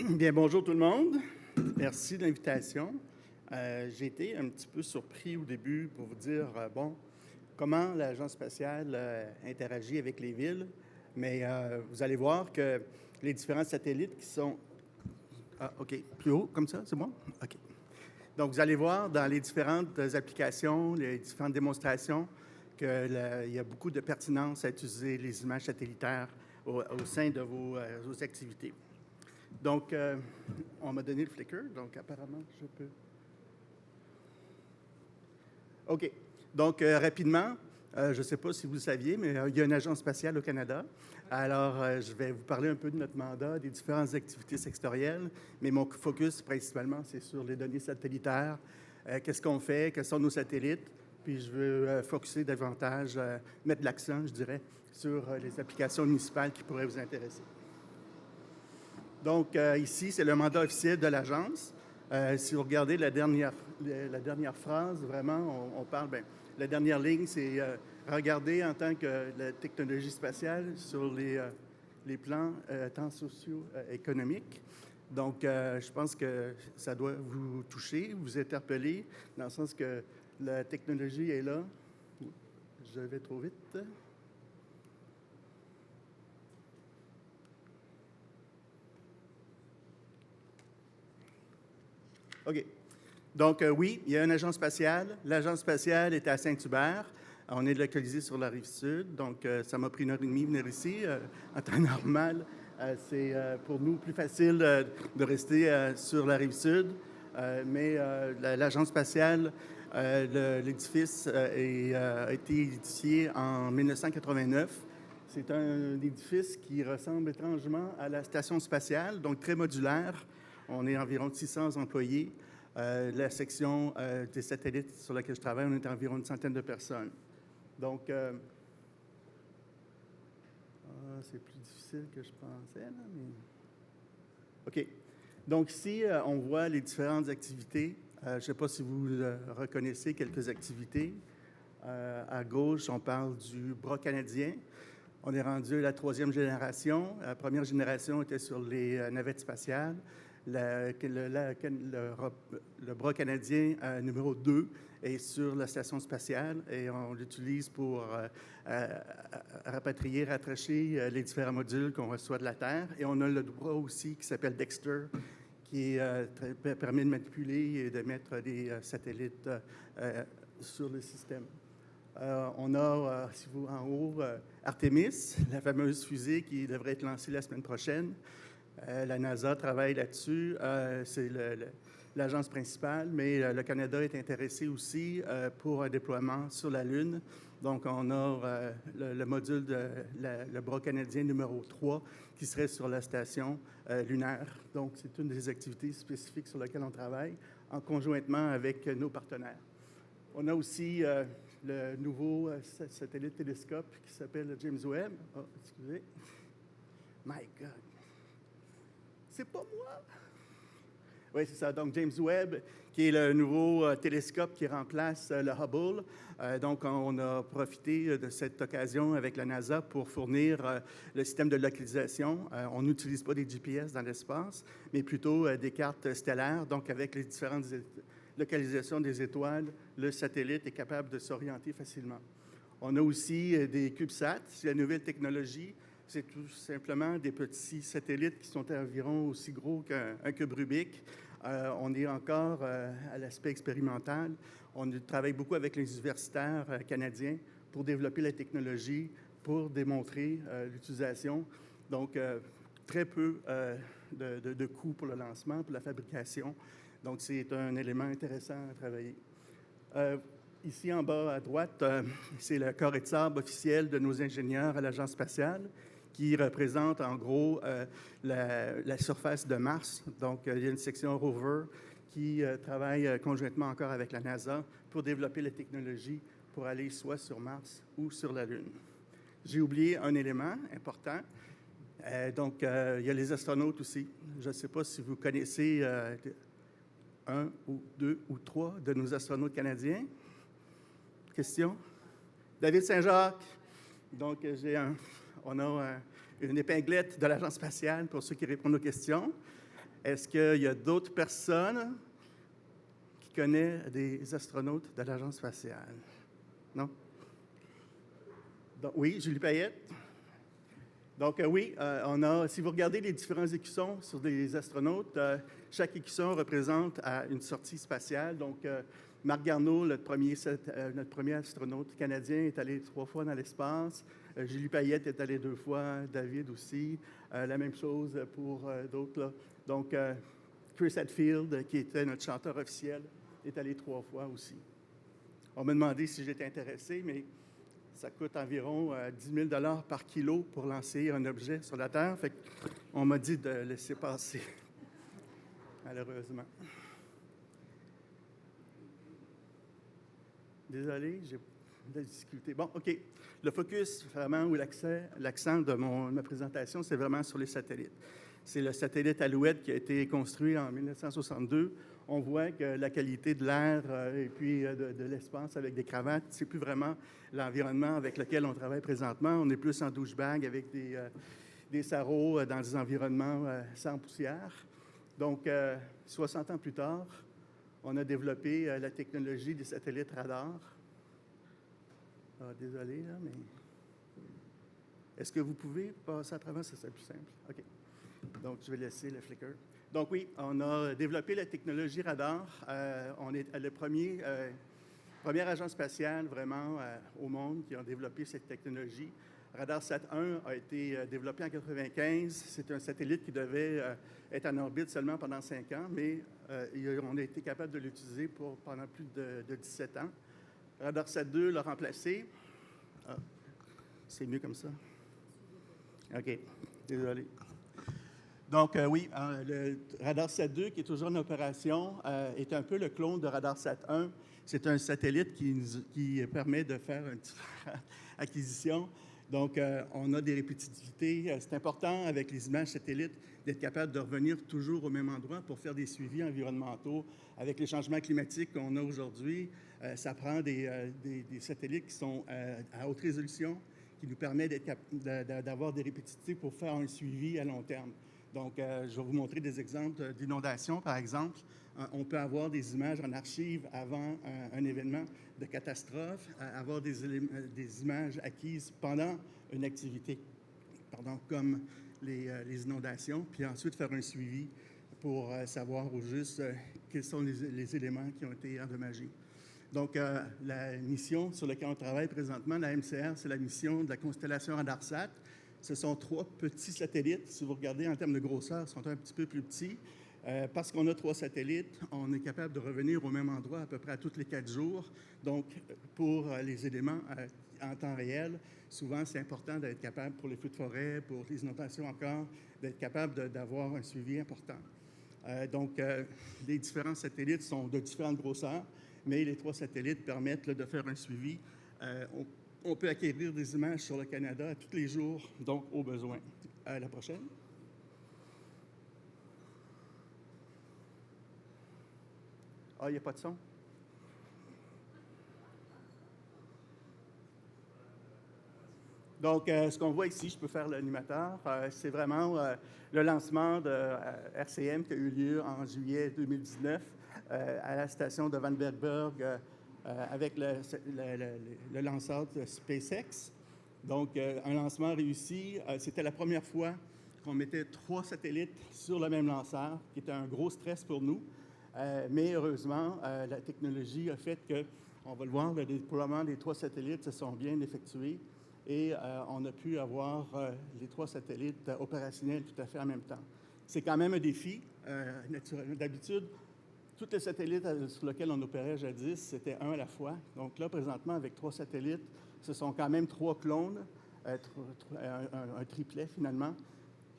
Bien, bonjour tout le monde. Merci de l'invitation. J'ai été un petit peu surpris au début pour vous dire, comment l'Agence spatiale interagit avec les villes. Mais vous allez voir que les différents satellites qui sont... Ah, OK. Plus haut, comme ça, c'est bon? OK. Donc, vous allez voir dans les différentes applications, les différentes démonstrations, qu'il y a beaucoup de pertinence à utiliser les images satellitaires au sein de vos activités. Donc, on m'a donné le flicker, donc apparemment, je peux... OK. Donc, rapidement, je ne sais pas si vous le saviez, mais il y a une agence spatiale au Canada. Alors, je vais vous parler un peu de notre mandat, des différentes activités sectorielles, mais mon focus, principalement, c'est sur les données satellitaires. Qu'est-ce qu'on fait? Quels sont nos satellites? Puis, je veux focuser davantage, mettre l'accent, je dirais, sur les applications municipales qui pourraient vous intéresser. Donc, ici, c'est le mandat officiel de l'agence. Si vous regardez la dernière phrase, vraiment, on parle, la dernière ligne, c'est regarder en tant que la technologie spatiale sur les plans tant socio-économiques. Donc, je pense que ça doit vous toucher, vous interpeller, dans le sens que la technologie est là. Je vais trop vite. OK. Donc, oui, il y a une agence spatiale. L'agence spatiale est à Saint-Hubert. On est localisé sur la rive sud, donc ça m'a pris 1h30 venir ici. En temps normal, c'est pour nous plus facile de rester sur la rive sud. Mais l'agence spatiale, l'édifice a été édifié en 1989. C'est un édifice qui ressemble étrangement à la station spatiale, donc très modulaire. On est environ 600 employés. La section des satellites sur laquelle je travaille, on est environ une centaine de personnes. Donc, c'est plus difficile que je pensais, là, mais... OK. Donc, ici, on voit les différentes activités. Je ne sais pas si vous reconnaissez quelques activités. À gauche, on parle du bras canadien. On est rendu à la 3e génération. La première génération était sur les navettes spatiales. Le bras canadien numéro 2 est sur la station spatiale et on l'utilise pour rapatrier, rattacher les différents modules qu'on reçoit de la Terre. Et on a le bras aussi qui s'appelle Dexter, qui permet de manipuler et de mettre des satellites sur le système. On a, si vous en haut, Artemis, la fameuse fusée qui devrait être lancée la semaine prochaine. La NASA travaille là-dessus. C'est l'agence principale, mais le Canada est intéressé aussi pour un déploiement sur la Lune. Donc, on a le module le bras canadien numéro 3 qui serait sur la station lunaire. Donc, c'est une des activités spécifiques sur lesquelles on travaille en conjointement avec nos partenaires. On a aussi le nouveau satellite télescope qui s'appelle le James Webb. Oh, excusez. My God. C'est pas moi. Oui, c'est ça. Donc, James Webb, qui est le nouveau télescope qui remplace le Hubble. Donc, on a profité de cette occasion avec la NASA pour fournir le système de localisation. On n'utilise pas des GPS dans l'espace, mais plutôt des cartes stellaires. Donc, avec les différentes localisations des étoiles, le satellite est capable de s'orienter facilement. On a aussi des CubeSats. C'est la nouvelle technologie. C'est tout simplement des petits satellites qui sont environ aussi gros qu'un cube Rubik. On est encore à l'aspect expérimental. On travaille beaucoup avec les universitaires canadiens pour développer la technologie, pour démontrer l'utilisation. Donc, très peu de coûts pour le lancement, pour la fabrication. Donc, c'est un élément intéressant à travailler. Ici, en bas à droite, c'est le carré de sable officiel de nos ingénieurs à l'Agence spatiale qui représente en gros la surface de Mars. Donc, il y a une section rover qui travaille conjointement encore avec la NASA pour développer la technologie pour aller soit sur Mars ou sur la Lune. J'ai oublié un élément important. Donc, il y a les astronautes aussi. Je ne sais pas si vous connaissez un ou deux ou trois de nos astronautes canadiens. Question? David Saint-Jacques. Donc, on a une épinglette de l'Agence spatiale pour ceux qui répondent aux questions. Est-ce qu'il y a d'autres personnes qui connaissent des astronautes de l'Agence spatiale? Non? Donc, oui, Julie Payette. Donc, oui, si vous regardez les différents écussons sur des astronautes, chaque écusson représente une sortie spatiale. Donc, Marc Garneau, notre premier astronaute canadien, est allé 3 fois dans l'espace. Julie Payette est allée 2 fois, David aussi. La même chose pour d'autres, là. Donc, Chris Hadfield, qui était notre chanteur officiel, est allé 3 fois aussi. On m'a demandé si j'étais intéressé, mais ça coûte environ 10 000 $ par kilo pour lancer un objet sur la Terre. Fait qu'on m'a dit de laisser passer, malheureusement. Désolé, j'ai de la difficulté. Bon, OK. Le focus, vraiment, ou l'accent de ma présentation, c'est vraiment sur les satellites. C'est le satellite Alouette qui a été construit en 1962. On voit que la qualité de l'air et puis de l'espace avec des cravates, c'est plus vraiment l'environnement avec lequel on travaille présentement. On est plus en douche-bag avec des sarraux dans des environnements sans poussière. Donc, 60 ans plus tard, on a développé la technologie des satellites radars. Ah, désolé, là, mais... Est-ce que vous pouvez passer à travers? Ça serait plus simple. OK. Donc, je vais laisser le flicker. Donc, oui, on a développé la technologie radar. On est le première agence spatiale vraiment au monde qui a développé cette technologie. RadarSat-1 a été développé en 1995. C'est un satellite qui devait être en orbite seulement pendant 5 ans, mais on a été capable de l'utiliser pendant plus de 17 ans. RadarSat-2 l'a remplacé. Ah, c'est mieux comme ça. OK, désolé. Donc, oui, le RadarSat-2, qui est toujours en opération, est un peu le clone de RadarSat-1. C'est un satellite qui permet de faire une acquisition. Donc, on a des répétitivités. C'est important, avec les images satellites, d'être capable de revenir toujours au même endroit pour faire des suivis environnementaux. Avec les changements climatiques qu'on a aujourd'hui, ça prend des satellites qui sont à haute résolution, qui nous permettent d'avoir des répétitifs pour faire un suivi à long terme. Donc, je vais vous montrer des exemples d'inondations, par exemple. On peut avoir des images en archive avant un événement de catastrophe, avoir des images acquises pendant une activité, comme les inondations, puis ensuite faire un suivi pour savoir au juste quels sont les éléments qui ont été endommagés. Donc, la mission sur laquelle on travaille présentement, la MCR, c'est la mission de la constellation RadarSat. Ce sont 3 petits satellites. Si vous regardez en termes de grosseur, ils sont un petit peu plus petits. Parce qu'on a 3 satellites, on est capable de revenir au même endroit à peu près à tous les 4 jours. Donc, pour les éléments en temps réel, souvent, c'est important d'être capable, pour les feux de forêt, pour les inondations encore, d'être capable d'avoir un suivi important. Donc, les différents satellites sont de différentes grosseurs, mais les 3 satellites permettent de faire un suivi. On peut acquérir des images sur le Canada tous les jours, donc au besoin. À la prochaine. Ah, il n'y a pas de son? Donc, ce qu'on voit ici, je peux faire l'animateur, c'est vraiment le lancement de RCM qui a eu lieu en juillet 2019 à la station de Vandenberg avec le lanceur de SpaceX. Donc, un lancement réussi. C'était la première fois qu'on mettait 3 satellites sur le même lanceur, qui était un gros stress pour nous. Mais heureusement, la technologie a fait que, on va le voir, le déploiement des 3 satellites se sont bien effectués et on a pu avoir les 3 satellites opérationnels tout à fait en même temps. C'est quand même un défi. D'habitude, tous les satellites sur lesquels on opérait jadis, c'était un à la fois. Donc là, présentement, avec 3 satellites, ce sont quand même 3 clones, un triplet finalement,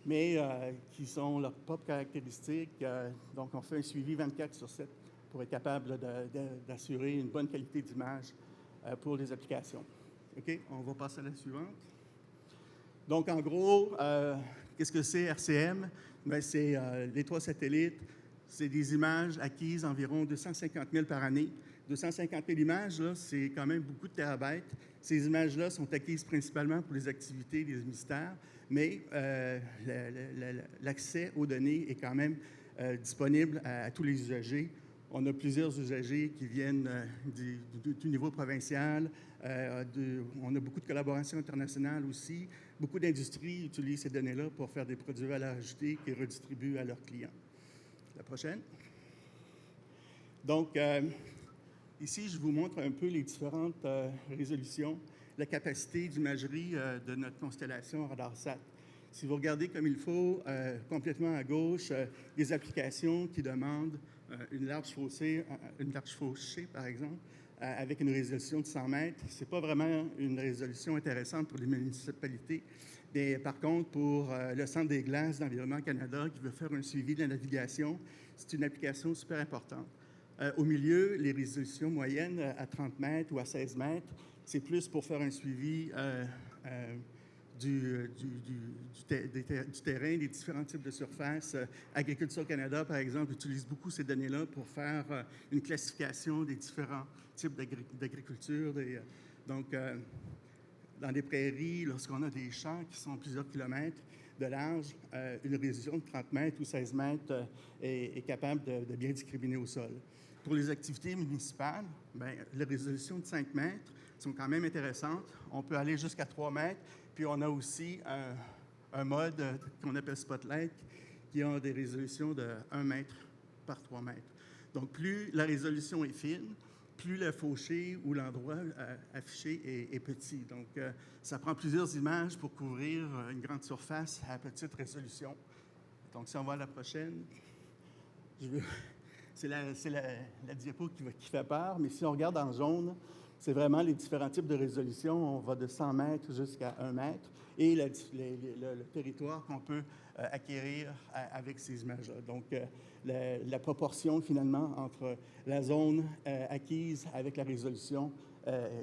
mais qui sont leurs propres caractéristiques. Donc, on fait un suivi 24/7 pour être capable d'assurer une bonne qualité d'image pour les applications. OK, on va passer à la suivante. Donc, en gros, qu'est-ce que c'est RCM? Bien, c'est les 3 satellites. C'est des images acquises environ 250 000 par année. 250 000 images, là, c'est quand même beaucoup de terabytes. Ces images-là sont acquises principalement pour les activités des mystères, mais l'accès aux données est quand même disponible à tous les usagers. On a plusieurs usagers qui viennent du niveau provincial. On a beaucoup de collaborations internationales aussi. Beaucoup d'industries utilisent ces données-là pour faire des produits à valeur ajoutée qu'ils redistribuent à leurs clients. La prochaine. Donc, ici, je vous montre un peu les différentes résolutions, la capacité d'imagerie de notre constellation RadarSat. Si vous regardez comme il faut, complètement à gauche, des applications qui demandent une large fossée, par exemple, avec une résolution de 100 mètres. Ce n'est pas vraiment une résolution intéressante pour les municipalités. Mais par contre, pour le Centre des glaces d'Environnement Canada, qui veut faire un suivi de la navigation, c'est une application super importante. Au milieu, les résolutions moyennes à 30 mètres ou à 16 mètres, c'est plus pour faire un suivi du terrain, des différents types de surfaces. Agriculture Canada, par exemple, utilise beaucoup ces données-là pour faire une classification des différents types d'agriculture. Donc, dans les prairies, lorsqu'on a des champs qui sont plusieurs kilomètres de large, une résolution de 30 mètres ou 16 mètres est capable de bien discriminer au sol. Pour les activités municipales, bien, les résolutions de 5 mètres sont quand même intéressantes. On peut aller jusqu'à 3 mètres. Puis on a aussi un mode qu'on appelle Spotlight qui a des résolutions de 1 mètre par 3 mètres. Donc, plus la résolution est fine, plus le fauché ou l'endroit affiché est petit. Donc, ça prend plusieurs images pour couvrir une grande surface à petite résolution. Donc, si on va à la prochaine, c'est la diapo qui fait peur, mais si on regarde en jaune, c'est vraiment les différents types de résolution. On va de 100 mètres jusqu'à 1 mètre et le territoire qu'on peut acquérir avec ces images-là. Donc, la proportion, finalement, entre la zone acquise avec la résolution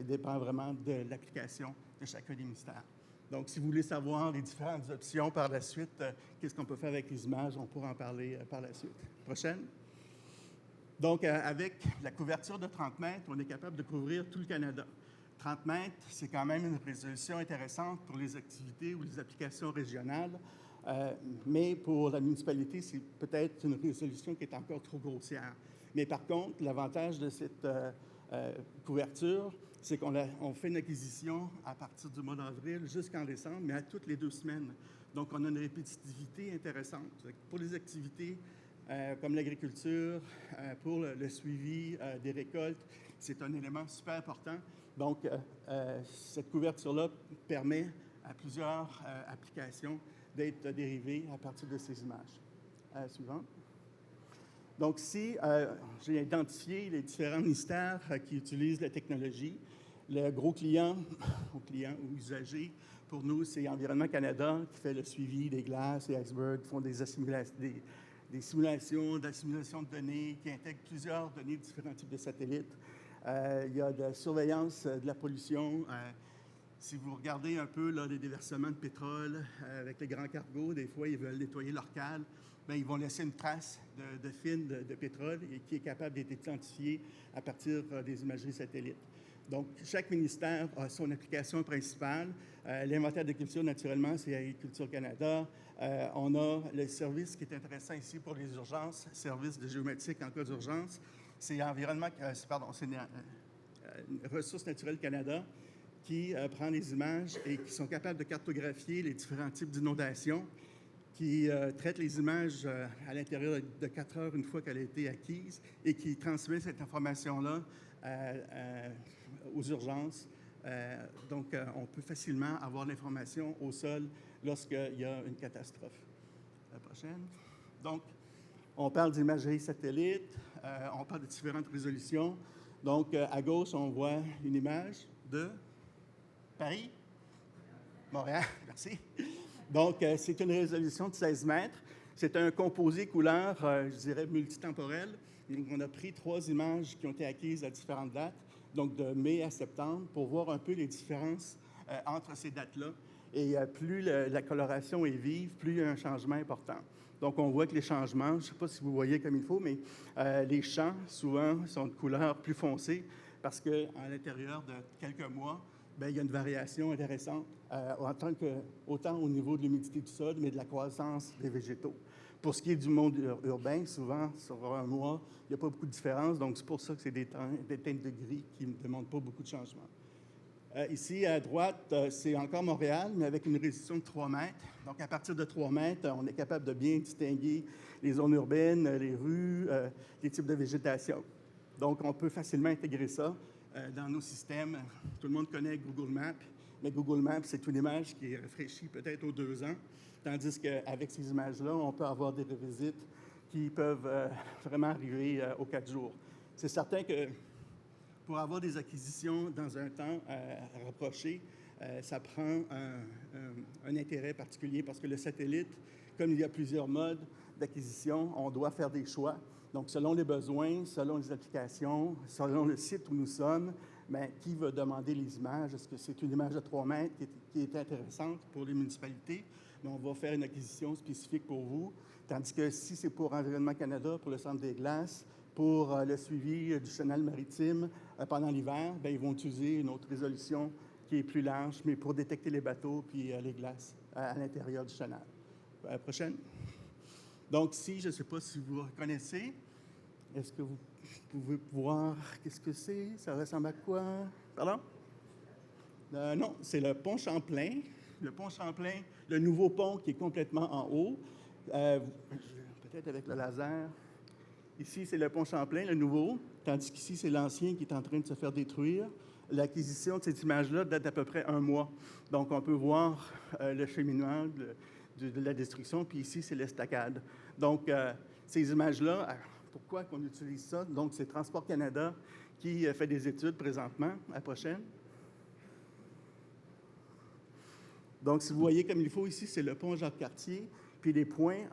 dépend vraiment de l'application de chacun des ministères. Donc, si vous voulez savoir les différentes options par la suite, qu'est-ce qu'on peut faire avec les images, on pourra en parler par la suite. Prochaine. Donc, avec la couverture de 30 mètres, on est capable de couvrir tout le Canada. 30 mètres, c'est quand même une résolution intéressante pour les activités ou les applications régionales, mais pour la municipalité, c'est peut-être une résolution qui est encore trop grossière. Mais par contre, l'avantage de cette couverture, c'est qu'on fait une acquisition à partir du mois d'avril jusqu'en décembre, mais à toutes les 2 semaines. Donc, on a une répétitivité intéressante. Pour les activités comme l'agriculture, pour le suivi des récoltes, c'est un élément super important. Donc, cette couverture-là permet à plusieurs applications d'être dérivées à partir de ces images. Suivante. Donc, ici, j'ai identifié les différents ministères qui utilisent la technologie. Le gros client ou usager, pour nous, c'est Environnement Canada qui fait le suivi des glaces et icebergs, qui font des simulations, d'assimilation de données, qui intègrent plusieurs données de différents types de satellites. Il y a de la surveillance de la pollution. Si vous regardez un peu là, les déversements de pétrole avec les grands cargos, des fois, ils veulent nettoyer leur cale. Bien, ils vont laisser une trace de film de pétrole et qui est capable d'être identifiée à partir des imageries satellites. Donc, chaque ministère a son application principale. L'inventaire de culture, naturellement, c'est Agriculture Canada. On a le service qui est intéressant ici pour les urgences, service de géométrique en cas d'urgence. C'est Ressources naturelles Canada qui prend les images et qui sont capables de cartographier les différents types d'inondations, qui traite les images à l'intérieur de 4 heures une fois qu'elle a été acquise et qui transmet cette information-là aux urgences. Donc, on peut facilement avoir l'information au sol lorsqu'il y a une catastrophe. La prochaine. Donc, on parle d'imagerie satellite, on parle de différentes résolutions. Donc, à gauche, on voit une image de Paris, Montréal, merci. Donc, c'est une résolution de 16 mètres. C'est un composé couleur, je dirais, multitemporel. Donc, on a pris 3 images qui ont été acquises à différentes dates, donc de mai à septembre, pour voir un peu les différences entre ces dates-là. Et plus la coloration est vive, plus il y a un changement important. Donc, on voit que les changements, je ne sais pas si vous voyez comme il faut, mais les champs, souvent, sont de couleur plus foncée parce qu'à l'intérieur de quelques mois, bien, il y a une variation intéressante, autant au niveau de l'humidité du sol, mais de la croissance des végétaux. Pour ce qui est du monde urbain, souvent, sur un mois, il n'y a pas beaucoup de différence. Donc, c'est pour ça que c'est des teintes de gris qui ne demandent pas beaucoup de changements. Ici, à droite, c'est encore Montréal, mais avec une résolution de 3 mètres. Donc, à partir de 3 mètres, on est capable de bien distinguer les zones urbaines, les rues, les types de végétation. Donc, on peut facilement intégrer ça dans nos systèmes. Tout le monde connaît Google Maps, mais Google Maps, c'est une image qui est rafraîchie peut-être aux 2 ans, tandis qu'avec ces images-là, on peut avoir des revisites qui peuvent vraiment arriver aux 4 jours. C'est certain que pour avoir des acquisitions dans un temps rapproché, ça prend un intérêt particulier parce que le satellite, comme il y a plusieurs modes d'acquisition, on doit faire des choix. Donc, selon les besoins, selon les applications, selon le site où nous sommes, bien, qui va demander les images? Est-ce que c'est une image de 3 mètres qui est intéressante pour les municipalités? Mais on va faire une acquisition spécifique pour vous. Tandis que si c'est pour Environnement Canada, pour le Centre des glaces, pour le suivi du chenal maritime pendant l'hiver, bien, ils vont utiliser une autre résolution qui est plus large, mais pour détecter les bateaux puis les glaces à l'intérieur du chenal. Prochaine. Donc, ici, je ne sais pas si vous reconnaissez. Est-ce que vous pouvez voir qu'est-ce que c'est? Ça ressemble à quoi? Pardon? Non, c'est le pont Champlain. Le pont Champlain, le nouveau pont qui est complètement en haut. Peut-être avec le laser. Ici, c'est le pont Champlain, le nouveau, tandis qu'ici, c'est l'ancien qui est en train de se faire détruire. L'acquisition de cette image-là date d'à peu près 1 mois. Donc, on peut voir le cheminement de la destruction, puis ici, c'est l'estacade. Donc, ces images-là, pourquoi qu'on utilise ça? Donc, c'est Transport Canada qui fait des études présentement. À la prochaine. Donc, si vous voyez comme il faut ici, c'est le pont Jacques-Cartier, puis les points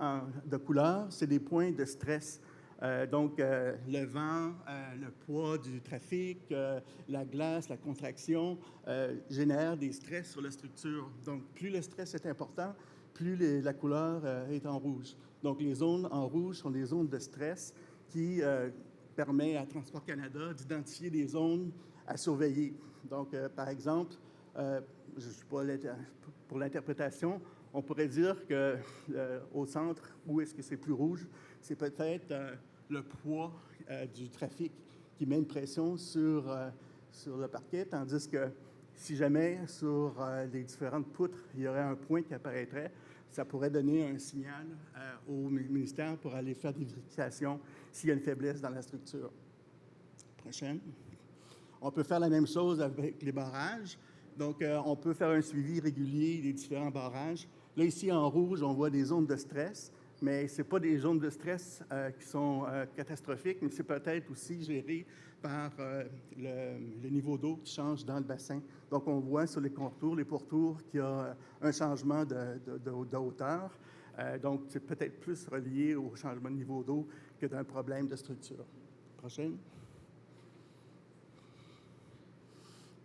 de couleur, c'est des points de stress. Donc, le vent, le poids du trafic, la glace, la contraction génèrent des stress sur la structure. Donc, plus le stress est important, plus la couleur est en rouge. Donc, les zones en rouge sont des zones de stress qui permettent à Transport Canada d'identifier des zones à surveiller. Donc, par exemple, je ne suis pas pour l'interprétation, on pourrait dire qu'au centre, où est-ce que c'est plus rouge, c'est peut-être le poids du trafic qui met une pression sur le parquet, tandis que si jamais sur les différentes poutres, il y aurait un point qui apparaîtrait, ça pourrait donner un signal au ministère pour aller faire des vérifications s'il y a une faiblesse dans la structure. Prochaine. On peut faire la même chose avec les barrages. Donc, on peut faire un suivi régulier des différents barrages. Là, ici, en rouge, on voit des zones de stress, mais ce n'est pas des zones de stress qui sont catastrophiques, mais c'est peut-être aussi géré par le niveau d'eau qui change dans le bassin. Donc, on voit sur les contours, les pourtours, qu'il y a un changement de hauteur. Donc, c'est peut-être plus relié au changement de niveau d'eau que d'un problème de structure. Prochaine.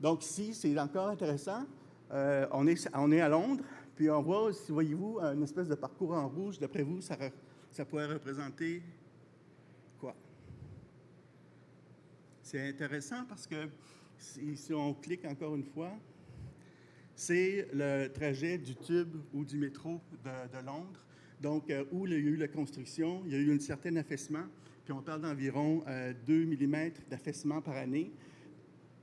Donc, ici, c'est encore intéressant. On est à Londres, puis on voit aussi, voyez-vous, une espèce de parcours en rouge. D'après vous, ça pourrait représenter quoi? C'est intéressant parce que si on clique encore une fois, c'est le trajet du tube ou du métro de Londres. Donc, où il y a eu la construction, il y a eu un certain affaissement, puis on parle d'environ 2 mm d'affaissement par année.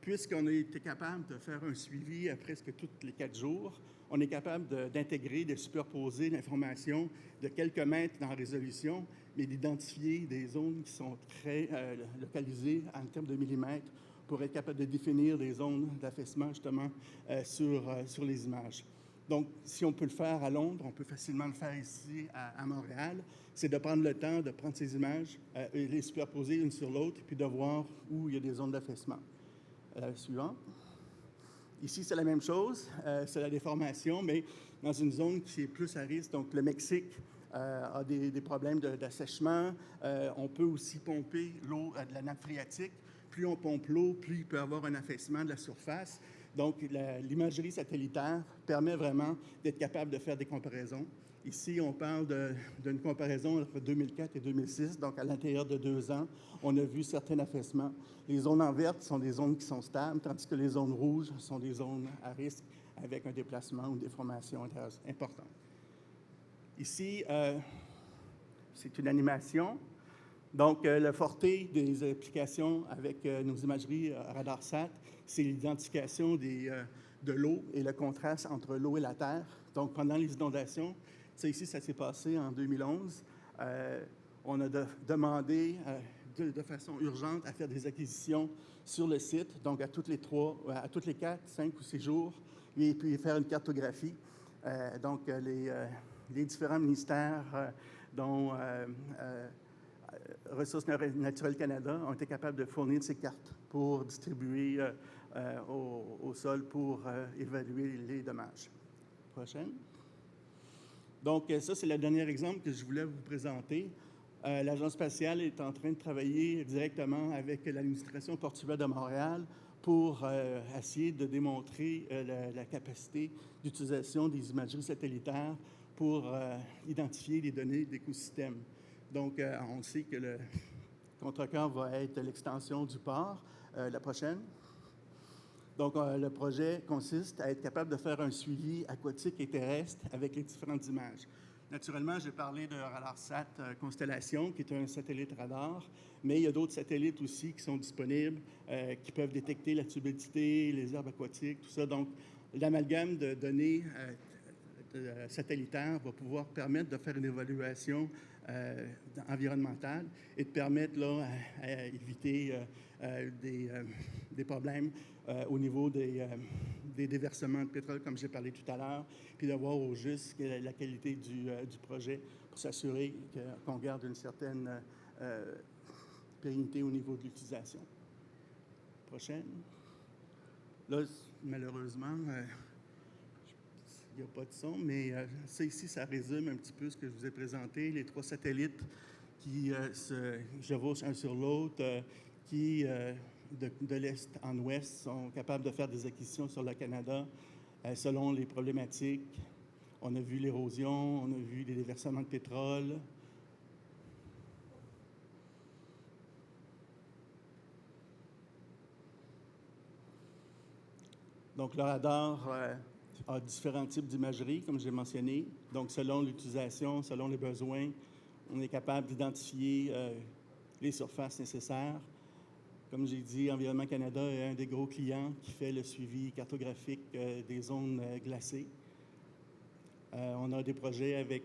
Puisqu'on a été capable de faire un suivi à presque tous les 4 jours, on est capable d'intégrer, de superposer l'information de quelques mètres dans la résolution, mais d'identifier des zones qui sont très localisées en termes de millimètres pour être capable de définir des zones d'affaissement, justement, sur les images. Donc, si on peut le faire à Londres, on peut facilement le faire ici à Montréal. C'est de prendre le temps de prendre ces images et les superposer l'une sur l'autre, puis de voir où il y a des zones d'affaissement. Suivante. Ici, c'est la même chose. C'est la déformation, mais dans une zone qui est plus à risque. Donc, le Mexique a des problèmes d'assèchement. On peut aussi pomper l'eau de la nappe phréatique. Plus on pompe l'eau, plus il peut y avoir un affaissement de la surface. Donc, l'imagerie satellitaire permet vraiment d'être capable de faire des comparaisons. Ici, on parle d'une comparaison entre 2004 et 2006, donc à l'intérieur de 2 ans, on a vu certains affaissements. Les zones en vert sont des zones qui sont stables, tandis que les zones rouges sont des zones à risque avec un déplacement ou une déformation importante. Ici, c'est une animation. Donc, le forté des applications avec nos imageries RadarSat, c'est l'identification de l'eau et le contraste entre l'eau et la terre. Donc, pendant les inondations, ça ici, ça s'est passé en 2011. On a demandé de façon urgente à faire des acquisitions sur le site, donc à toutes les 4, 5 ou 6 jours, et puis faire une cartographie. Donc, les différents ministères, dont Ressources naturelles Canada, ont été capables de fournir ces cartes pour distribuer au sol pour évaluer les dommages. Prochaine. Donc, ça, c'est le dernier exemple que je voulais vous présenter. L'Agence spatiale est en train de travailler directement avec l'administration portuaire de Montréal pour essayer de démontrer la capacité d'utilisation des imageries satellitaires pour identifier les données d'écosystèmes. Donc, on sait que le contre-cœur va être l'extension du port. La prochaine. Donc, le projet consiste à être capable de faire un suivi aquatique et terrestre avec les différentes images. Naturellement, j'ai parlé de RadarSat Constellation, qui est un satellite radar, mais il y a d'autres satellites aussi qui sont disponibles, qui peuvent détecter la turbidité, les herbes aquatiques, tout ça. Donc, l'amalgame de données satellitaires va pouvoir permettre de faire une évaluation environnementale et de permettre là, à éviter des problèmes au niveau des déversements de pétrole, comme j'ai parlé tout à l'heure, puis de voir au juste la qualité du projet pour s'assurer qu'on garde une certaine pérennité au niveau de l'utilisation. Prochaine. Là, malheureusement, il n'y a pas de son, mais ça ici, ça résume un petit peu ce que je vous ai présenté. Les 3 satellites qui se chevauchent un sur l'autre, qui, de l'est en ouest, sont capables de faire des acquisitions sur le Canada selon les problématiques. On a vu l'érosion, on a vu les déversements de pétrole. Donc, le radar a différents types d'imagerie, comme j'ai mentionné. Donc, selon l'utilisation, selon les besoins, on est capable d'identifier les surfaces nécessaires. Comme j'ai dit, Environnement Canada est un des gros clients qui fait le suivi cartographique des zones glacées. On a des projets avec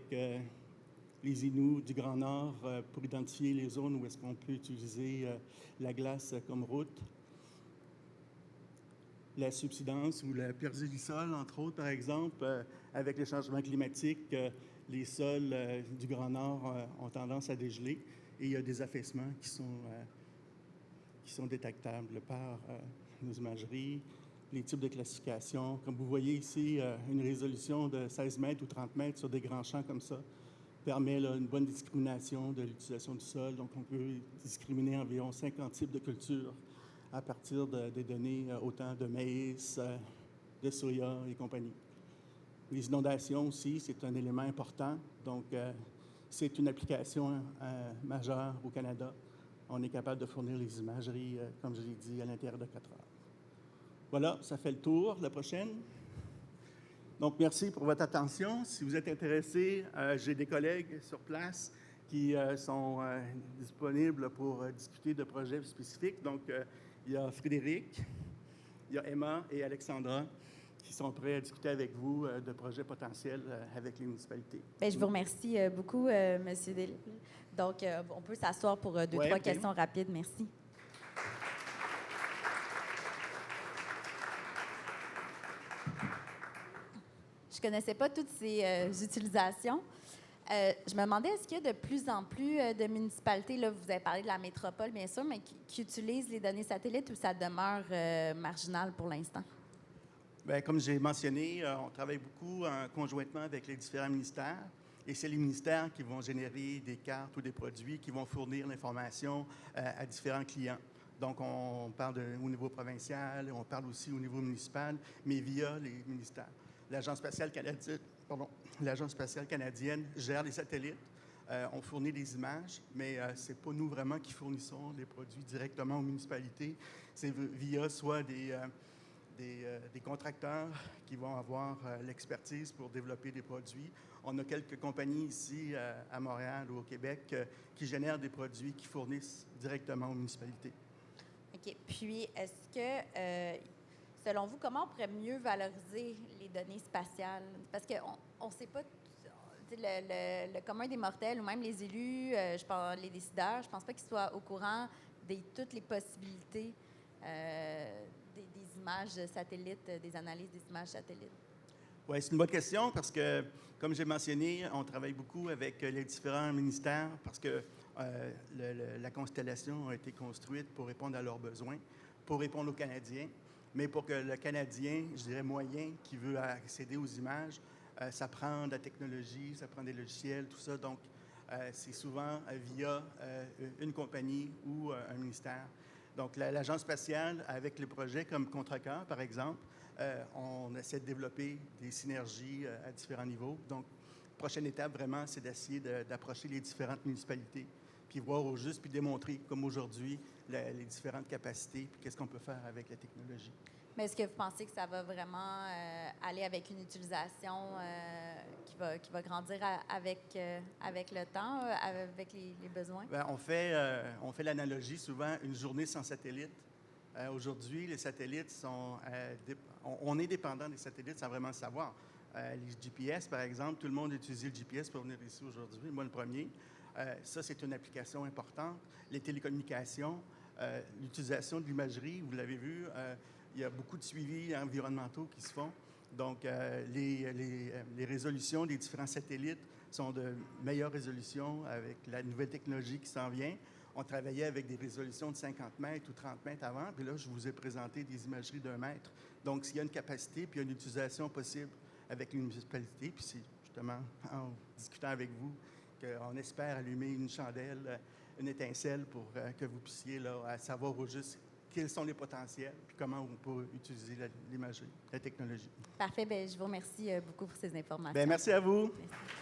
les Inuits du Grand Nord pour identifier les zones où est-ce qu'on peut utiliser la glace comme route. La subsidence ou la persélisol, entre autres, par exemple, avec les changements climatiques, les sols du Grand Nord ont tendance à dégeler et il y a des affaissements qui sont détectables par nos imageries, les types de classification. Comme vous voyez ici, une résolution de 16 mètres ou 30 mètres sur des grands champs comme ça permet là, une bonne discrimination de l'utilisation du sol. Donc, on peut discriminer environ 50 types de cultures à partir des données autant de maïs, de soya et compagnie. Les inondations aussi, c'est un élément important. Donc, c'est une application majeure au Canada. On est capable de fournir les imageries, comme je l'ai dit, à l'intérieur de 4 heures. Voilà, ça fait le tour. La prochaine. Donc, merci pour votre attention. Si vous êtes intéressés, j'ai des collègues sur place qui sont disponibles pour discuter de projets spécifiques. Donc, il y a Frédéric, il y a Emma et Alexandra qui sont prêts à discuter avec vous de projets potentiels avec les municipalités. Bien, je vous remercie beaucoup, M. Delisle. Donc, on peut s'asseoir pour 2-3 questions rapides. Merci. Je ne connaissais pas toutes ces utilisations. Je me demandais, est-ce qu'il y a de plus en plus de municipalités, là, vous avez parlé de la métropole, bien sûr, mais qui utilisent les données satellites ou ça demeure marginal pour l'instant? Bien, comme j'ai mentionné, on travaille beaucoup conjointement avec les différents ministères et c'est les ministères qui vont générer des cartes ou des produits qui vont fournir l'information à différents clients. Donc, on parle au niveau provincial, on parle aussi au niveau municipal, mais via les ministères. L'Agence spatiale canadienne gère les satellites. On fournit des images, mais ce n'est pas nous vraiment qui fournissons les produits directement aux municipalités. C'est via soit des des contracteurs qui vont avoir l'expertise pour développer des produits. On a quelques compagnies ici à Montréal ou au Québec qui génèrent des produits qui fournissent directement aux municipalités. OK. Puis, est-ce que, selon vous, comment on pourrait mieux valoriser les données spatiales? Parce qu'on ne sait pas, le commun des mortels ou même les élus, je pense, les décideurs, je ne pense pas qu'ils soient au courant de toutes les possibilités des images satellites, des analyses des images satellites. Oui, c'est une bonne question parce que, comme j'ai mentionné, on travaille beaucoup avec les différents ministères parce que la constellation a été construite pour répondre à leurs besoins, pour répondre aux Canadiens, mais pour que le Canadien, je dirais moyen, qui veut accéder aux images, ça prend de la technologie, ça prend des logiciels, tout ça. Donc, c'est souvent via une compagnie ou un ministère. Donc, l'Agence spatiale, avec les projets comme Contrecœur, par exemple, on essaie de développer des synergies à différents niveaux. Donc, prochaine étape, vraiment, c'est d'essayer d'approcher les différentes municipalités, puis voir au juste, puis démontrer, comme aujourd'hui, les différentes capacités, puis qu'est-ce qu'on peut faire avec la technologie. Mais est-ce que vous pensez que ça va vraiment aller avec une utilisation qui va grandir avec le temps, avec les besoins? Bien, on fait l'analogie souvent, une journée sans satellite. Aujourd'hui, les satellites sont... on est dépendant des satellites sans vraiment le savoir. Les GPS, par exemple, tout le monde utilise le GPS pour venir ici aujourd'hui, moi le premier. Ça, c'est une application importante. Les télécommunications, l'utilisation de l'imagerie, vous l'avez vu, il y a beaucoup de suivis environnementaux qui se font. Donc, les résolutions des différents satellites sont de meilleure résolution avec la nouvelle technologie qui s'en vient. On travaillait avec des résolutions de 50 mètres ou 30 mètres avant, puis là, je vous ai présenté des imageries d'1 mètre. Donc, s'il y a une capacité, puis il y a une utilisation possible avec les municipalités, puis c'est justement en discutant avec vous qu'on espère allumer une chandelle, une étincelle pour que vous puissiez là, savoir au juste quels sont les potentiels, puis comment on peut utiliser l'imagerie, la technologie. Parfait. Bien, je vous remercie beaucoup pour ces informations. Bien, merci à vous. Merci.